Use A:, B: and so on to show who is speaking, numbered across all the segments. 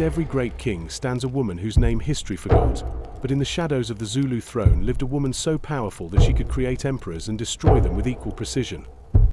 A: every great king stands a woman whose name history forgot. But in the shadows of the Zulu throne lived a woman so powerful that she could create emperors and destroy them with equal precision.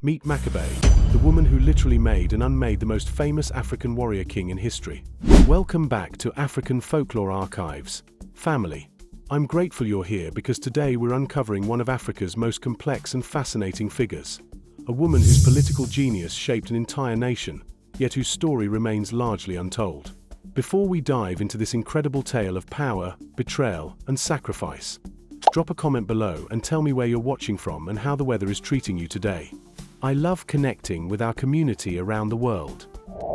A: Meet Mkabayi, the woman who literally made and unmade the most famous African warrior king in history. Welcome back to African Folklore Archives. Family, I'm grateful you're here because today we're uncovering one of Africa's most complex and fascinating figures. A woman whose political genius shaped an entire nation, yet whose story remains largely untold. Before we dive into this incredible tale of power, betrayal, and sacrifice, drop a comment below and tell me where you're watching from and how the weather is treating you today. I love connecting with our community around the world.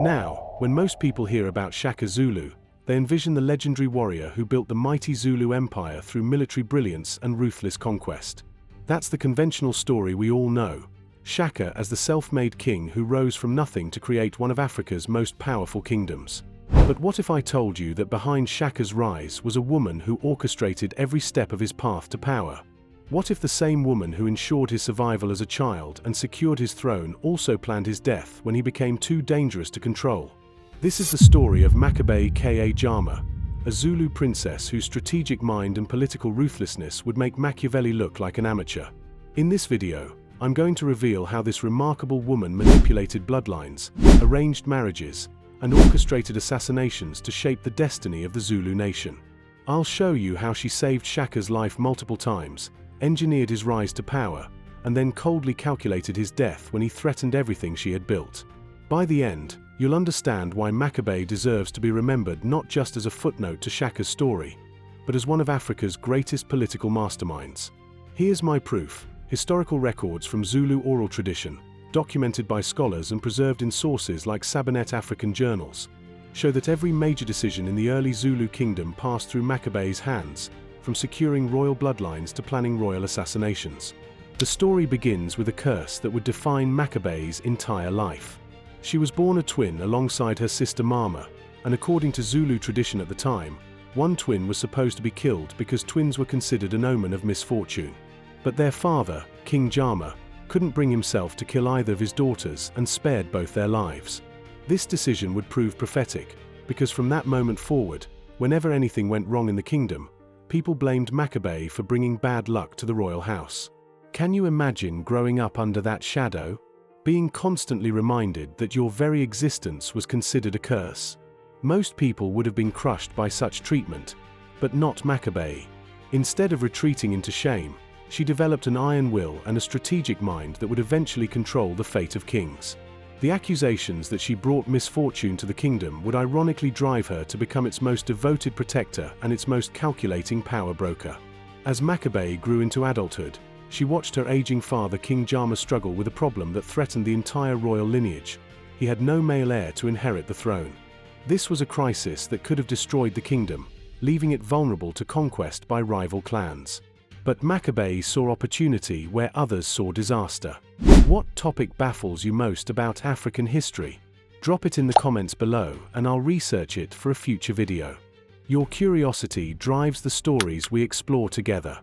A: Now, when most people hear about Shaka Zulu, they envision the legendary warrior who built the mighty Zulu Empire through military brilliance and ruthless conquest. That's the conventional story we all know. Shaka as the self-made king who rose from nothing to create one of Africa's most powerful kingdoms. But what if I told you that behind Shaka's rise was a woman who orchestrated every step of his path to power? What if the same woman who ensured his survival as a child and secured his throne also planned his death when he became too dangerous to control? This is the story of Mkabayi Ka, a Zulu princess whose strategic mind and political ruthlessness would make Machiavelli look like an amateur. In this video, I'm going to reveal how this remarkable woman manipulated bloodlines, arranged marriages, and orchestrated assassinations to shape the destiny of the Zulu nation. I'll show you how she saved Shaka's life multiple times, engineered his rise to power, and then coldly calculated his death when he threatened everything she had built. By the end, you'll understand why Mkabayi deserves to be remembered not just as a footnote to Shaka's story, but as one of Africa's greatest political masterminds. Here's my proof: historical records from Zulu oral tradition, documented by scholars and preserved in sources like Sabinet African journals, show that every major decision in the early Zulu kingdom passed through Mkabayi's hands, from securing royal bloodlines to planning royal assassinations. The story begins with a curse that would define Mkabayi's entire life. She was born a twin alongside her sister Mama, and according to Zulu tradition at the time, one twin was supposed to be killed because twins were considered an omen of misfortune. But their father, King Jama, couldn't bring himself to kill either of his daughters and spared both their lives. This decision would prove prophetic, because from that moment forward, whenever anything went wrong in the kingdom, people blamed Mkabayi for bringing bad luck to the royal house. Can you imagine growing up under that shadow? Being constantly reminded that your very existence was considered a curse? Most people would have been crushed by such treatment, but not Mkabayi. Instead of retreating into shame, she developed an iron will and a strategic mind that would eventually control the fate of kings. The accusations that she brought misfortune to the kingdom would ironically drive her to become its most devoted protector and its most calculating power broker. As Mkabayi grew into adulthood, she watched her aging father King Jama struggle with a problem that threatened the entire royal lineage. He had no male heir to inherit the throne. This was a crisis that could have destroyed the kingdom, leaving it vulnerable to conquest by rival clans. But Mkabayi saw opportunity where others saw disaster. What topic baffles you most about African history? Drop it in the comments below and I'll research it for a future video. Your curiosity drives the stories we explore together.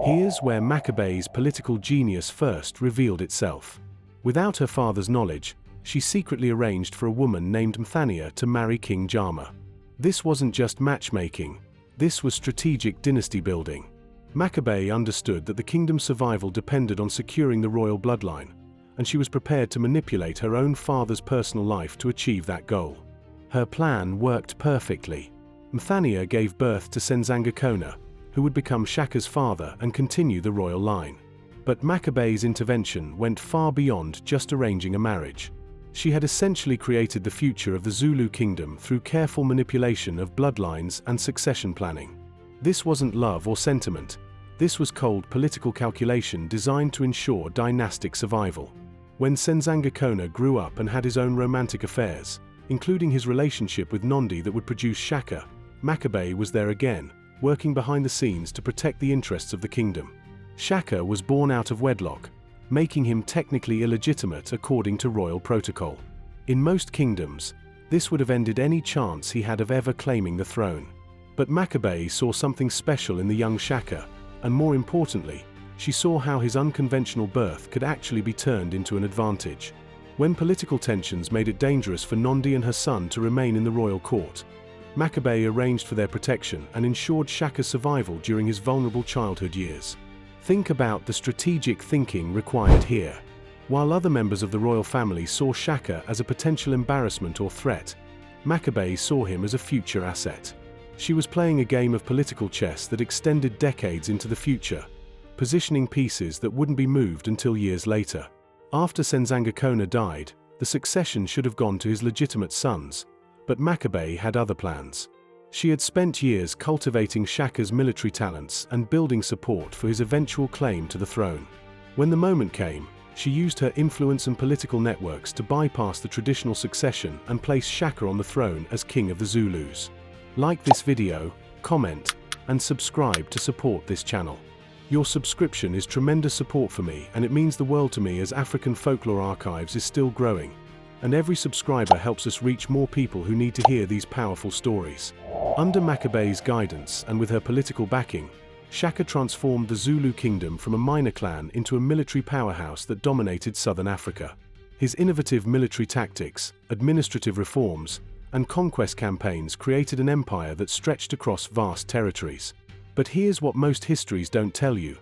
A: Here's where Mkabayi's political genius first revealed itself. Without her father's knowledge, she secretly arranged for a woman named Mthania to marry King Jama. This wasn't just matchmaking, this was strategic dynasty building. Mkabayi understood that the kingdom's survival depended on securing the royal bloodline, and she was prepared to manipulate her own father's personal life to achieve that goal. Her plan worked perfectly. Mthania gave birth to Senzangakona, who would become Shaka's father and continue the royal line. But Mkabayi's intervention went far beyond just arranging a marriage. She had essentially created the future of the Zulu kingdom through careful manipulation of bloodlines and succession planning. This wasn't love or sentiment. This was cold political calculation designed to ensure dynastic survival. When Senzangakona grew up and had his own romantic affairs, including his relationship with Nondi that would produce Shaka, Mkabayi was there again, working behind the scenes to protect the interests of the kingdom. Shaka was born out of wedlock, making him technically illegitimate according to royal protocol. In most kingdoms, this would have ended any chance he had of ever claiming the throne. But Mkabayi saw something special in the young Shaka, and more importantly, she saw how his unconventional birth could actually be turned into an advantage. When political tensions made it dangerous for Nondi and her son to remain in the royal court, Mkabayi arranged for their protection and ensured Shaka's survival during his vulnerable childhood years. Think about the strategic thinking required here. While other members of the royal family saw Shaka as a potential embarrassment or threat, Mkabayi saw him as a future asset. She was playing a game of political chess that extended decades into the future, positioning pieces that wouldn't be moved until years later. After Senzangakona died, the succession should have gone to his legitimate sons, but Mkabayi had other plans. She had spent years cultivating Shaka's military talents and building support for his eventual claim to the throne. When the moment came, she used her influence and political networks to bypass the traditional succession and place Shaka on the throne as King of the Zulus. Like this video, comment, and subscribe to support this channel. Your subscription is tremendous support for me, and it means the world to me as African Folklore Archives is still growing, and every subscriber helps us reach more people who need to hear these powerful stories. Under Mkabayi's guidance and with her political backing, Shaka transformed the Zulu kingdom from a minor clan into a military powerhouse that dominated southern Africa. His innovative military tactics, administrative reforms, and conquest campaigns created an empire that stretched across vast territories. But here's what most histories don't tell you.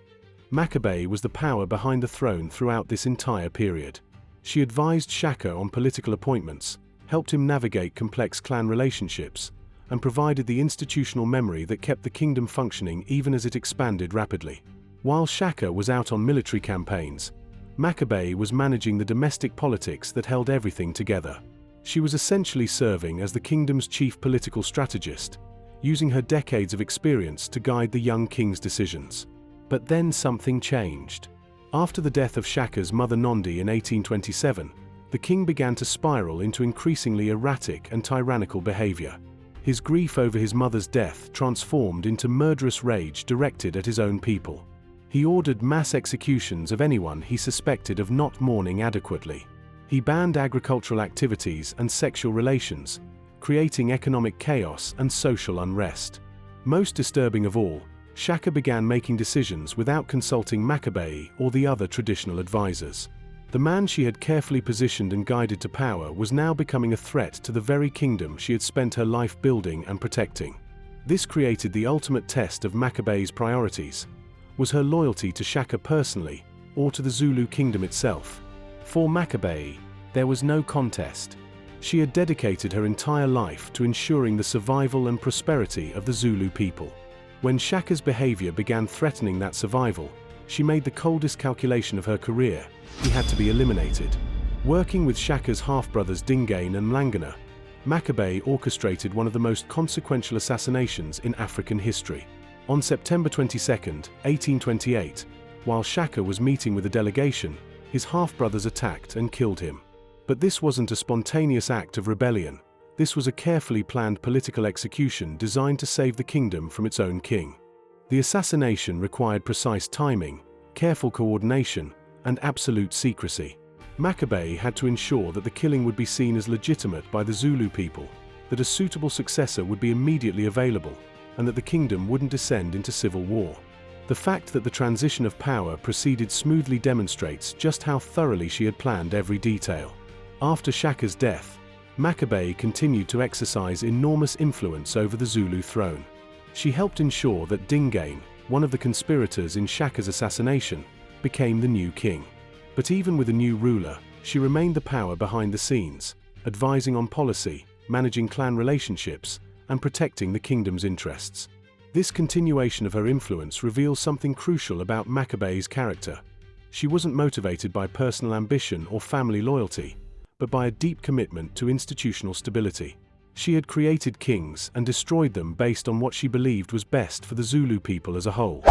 A: Mkabayi was the power behind the throne throughout this entire period. She advised Shaka on political appointments, helped him navigate complex clan relationships, and provided the institutional memory that kept the kingdom functioning even as it expanded rapidly. While Shaka was out on military campaigns, Mkabayi was managing the domestic politics that held everything together. She was essentially serving as the kingdom's chief political strategist, using her decades of experience to guide the young king's decisions. But then something changed. After the death of Shaka's mother Nondi in 1827, the king began to spiral into increasingly erratic and tyrannical behavior. His grief over his mother's death transformed into murderous rage directed at his own people. He ordered mass executions of anyone he suspected of not mourning adequately. He banned agricultural activities and sexual relations, creating economic chaos and social unrest. Most disturbing of all, Shaka began making decisions without consulting Mkabayi or the other traditional advisors. The man she had carefully positioned and guided to power was now becoming a threat to the very kingdom she had spent her life building and protecting. This created the ultimate test of Mkabayi's priorities. Was her loyalty to Shaka personally, or to the Zulu kingdom itself? For Mkabayi, there was no contest. She had dedicated her entire life to ensuring the survival and prosperity of the Zulu people. When Shaka's behavior began threatening that survival, she made the coldest calculation of her career: he had to be eliminated. Working with Shaka's half-brothers Dingain and Mlangana, Mkabayi orchestrated one of the most consequential assassinations in African history. On September 22, 1828, while Shaka was meeting with a delegation, his half-brothers attacked and killed him. But this wasn't a spontaneous act of rebellion. This was a carefully planned political execution designed to save the kingdom from its own king. The assassination required precise timing, careful coordination, and absolute secrecy. Mkabayi had to ensure that the killing would be seen as legitimate by the Zulu people, that a suitable successor would be immediately available, and that the kingdom wouldn't descend into civil war. The fact that the transition of power proceeded smoothly demonstrates just how thoroughly she had planned every detail. After Shaka's death, Mkabayi continued to exercise enormous influence over the Zulu throne. She helped ensure that Dingain, one of the conspirators in Shaka's assassination, became the new king. But even with a new ruler, she remained the power behind the scenes, advising on policy, managing clan relationships, and protecting the kingdom's interests. This continuation of her influence reveals something crucial about Mkabayi's character. She wasn't motivated by personal ambition or family loyalty, but by a deep commitment to institutional stability. She had created kings and destroyed them based on what she believed was best for the Zulu people as a whole.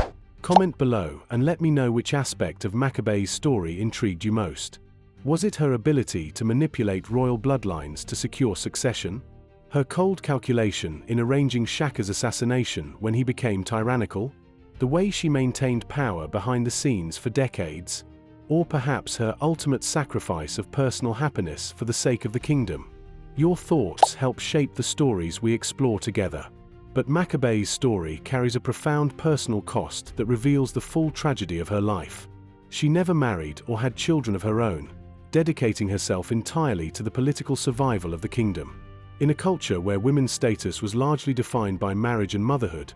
A: Comment below and let me know which aspect of Mkabayi's story intrigued you most. Was it her ability to manipulate royal bloodlines to secure succession? Her cold calculation in arranging Shaka's assassination when he became tyrannical? The way she maintained power behind the scenes for decades? Or perhaps her ultimate sacrifice of personal happiness for the sake of the kingdom? Your thoughts help shape the stories we explore together. But Mkabayi's story carries a profound personal cost that reveals the full tragedy of her life. She never married or had children of her own, dedicating herself entirely to the political survival of the kingdom. In a culture where women's status was largely defined by marriage and motherhood,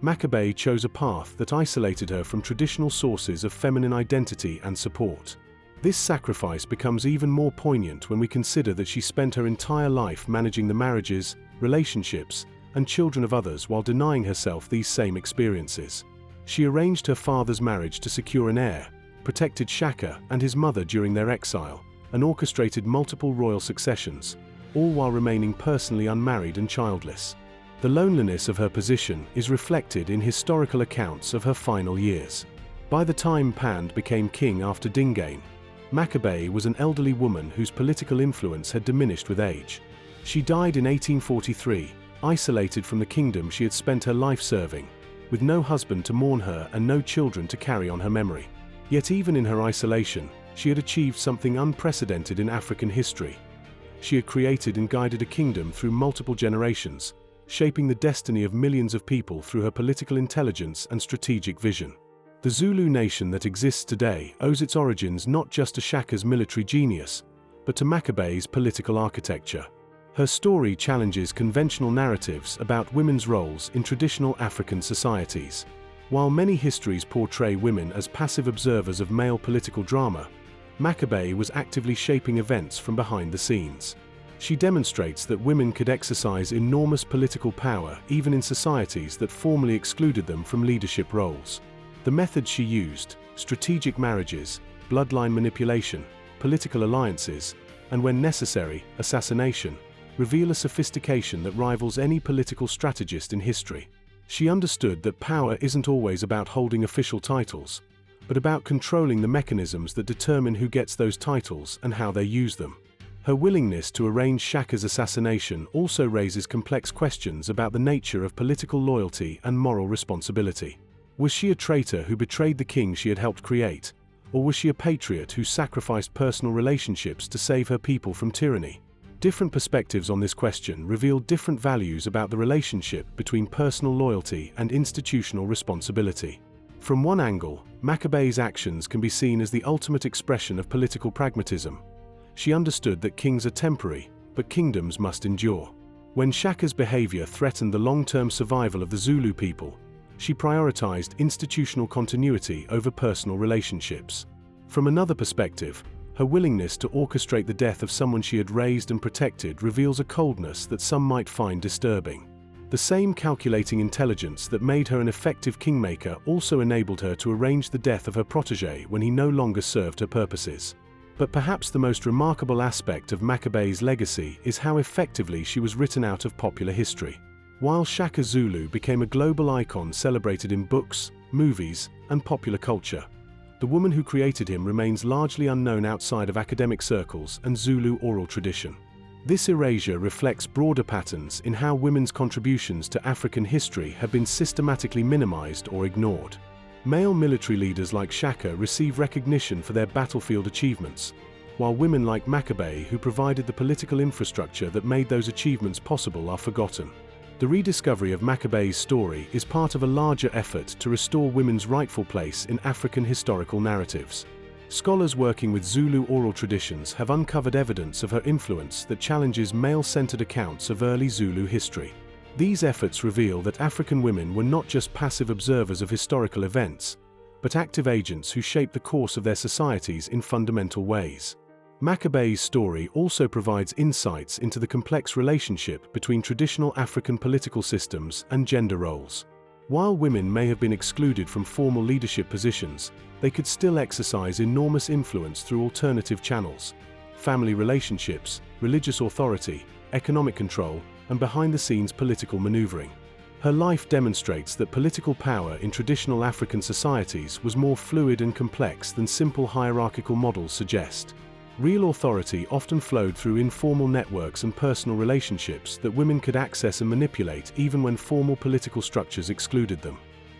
A: Mkabayi chose a path that isolated her from traditional sources of feminine identity and support. This sacrifice becomes even more poignant when we consider that she spent her entire life managing the marriages, relationships, and children of others while denying herself these same experiences. She arranged her father's marriage to secure an heir, protected Shaka and his mother during their exile, and orchestrated multiple royal successions, all while remaining personally unmarried and childless. The loneliness of her position is reflected in historical accounts of her final years. By the time Pand became king after Dingain, Mkabayi was an elderly woman whose political influence had diminished with age. She died in 1843, isolated from the kingdom she had spent her life serving, with no husband to mourn her and no children to carry on her memory. Yet even in her isolation, she had achieved something unprecedented in African history. She had created and guided a kingdom through multiple generations, shaping the destiny of millions of people through her political intelligence and strategic vision. The Zulu nation that exists today owes its origins not just to Shaka's military genius, but to Mkabayi's political architecture. Her story challenges conventional narratives about women's roles in traditional African societies. While many histories portray women as passive observers of male political drama, Mkabayi was actively shaping events from behind the scenes. She demonstrates that women could exercise enormous political power even in societies that formally excluded them from leadership roles. The methods she used, strategic marriages, bloodline manipulation, political alliances, and when necessary, assassination, reveal a sophistication that rivals any political strategist in history. She understood that power isn't always about holding official titles, but about controlling the mechanisms that determine who gets those titles and how they use them. Her willingness to arrange Shaka's assassination also raises complex questions about the nature of political loyalty and moral responsibility. Was she a traitor who betrayed the king she had helped create, or was she a patriot who sacrificed personal relationships to save her people from tyranny? Different perspectives on this question reveal different values about the relationship between personal loyalty and institutional responsibility. From one angle, Mkabayi's actions can be seen as the ultimate expression of political pragmatism. She understood that kings are temporary, but kingdoms must endure. When Shaka's behavior threatened the long-term survival of the Zulu people, she prioritized institutional continuity over personal relationships. From another perspective, her willingness to orchestrate the death of someone she had raised and protected reveals a coldness that some might find disturbing. The same calculating intelligence that made her an effective kingmaker also enabled her to arrange the death of her protégé when he no longer served her purposes. But perhaps the most remarkable aspect of Mkabayi's legacy is how effectively she was written out of popular history. While Shaka Zulu became a global icon celebrated in books, movies, and popular culture, the woman who created him remains largely unknown outside of academic circles and Zulu oral tradition. This erasure reflects broader patterns in how women's contributions to African history have been systematically minimized or ignored. Male military leaders like Shaka receive recognition for their battlefield achievements, while women like Mkabayi, who provided the political infrastructure that made those achievements possible, are forgotten. The rediscovery of Mkabayi's story is part of a larger effort to restore women's rightful place in African historical narratives. Scholars working with Zulu oral traditions have uncovered evidence of her influence that challenges male-centered accounts of early Zulu history. These efforts reveal that African women were not just passive observers of historical events, but active agents who shaped the course of their societies in fundamental ways. Mkabayi's story also provides insights into the complex relationship between traditional African political systems and gender roles. While women may have been excluded from formal leadership positions, they could still exercise enormous influence through alternative channels: family relationships, religious authority, economic control, and behind-the-scenes political maneuvering. Her life demonstrates that political power in traditional African societies was more fluid and complex than simple hierarchical models suggest. Real authority often flowed through informal networks and personal relationships that women could access and manipulate even when formal political structures excluded them.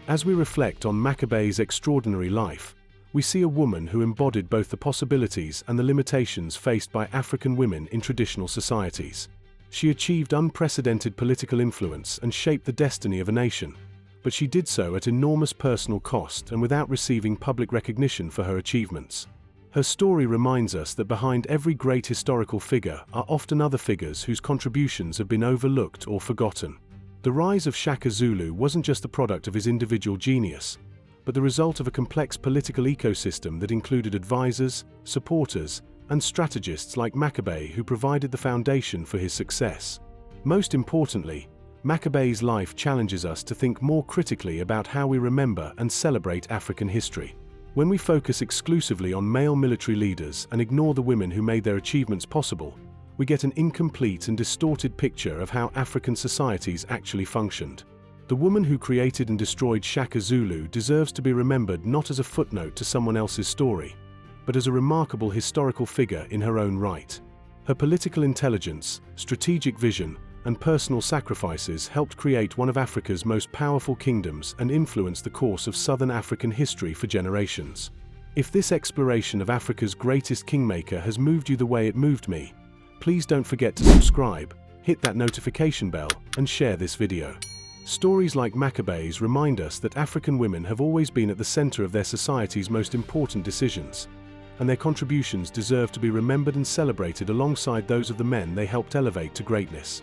A: As we reflect on Mkabayi's extraordinary life, we see a woman who embodied both the possibilities and the limitations faced by African women in traditional societies. She achieved unprecedented political influence and shaped the destiny of a nation, but she did so at enormous personal cost and without receiving public recognition for her achievements. Her story reminds us that behind every great historical figure are often other figures whose contributions have been overlooked or forgotten. The rise of Shaka Zulu wasn't just the product of his individual genius, but the result of a complex political ecosystem that included advisors, supporters, and strategists like Mkabayi who provided the foundation for his success. Most importantly, Mkabayi's life challenges us to think more critically about how we remember and celebrate African history. When we focus exclusively on male military leaders and ignore the women who made their achievements possible, we get an incomplete and distorted picture of how African societies actually functioned. The woman who created and destroyed Shaka Zulu deserves to be remembered not as a footnote to someone else's story, but as a remarkable historical figure in her own right. Her political intelligence, strategic vision, and personal sacrifices helped create one of Africa's most powerful kingdoms and influenced the course of Southern African history for generations. If this exploration of Africa's greatest kingmaker has moved you the way it moved me, please don't forget to subscribe, hit that notification bell, and share this video. Stories like Mkabayi's remind us that African women have always been at the center of their society's most important decisions, and their contributions deserve to be remembered and celebrated alongside those of the men they helped elevate to greatness.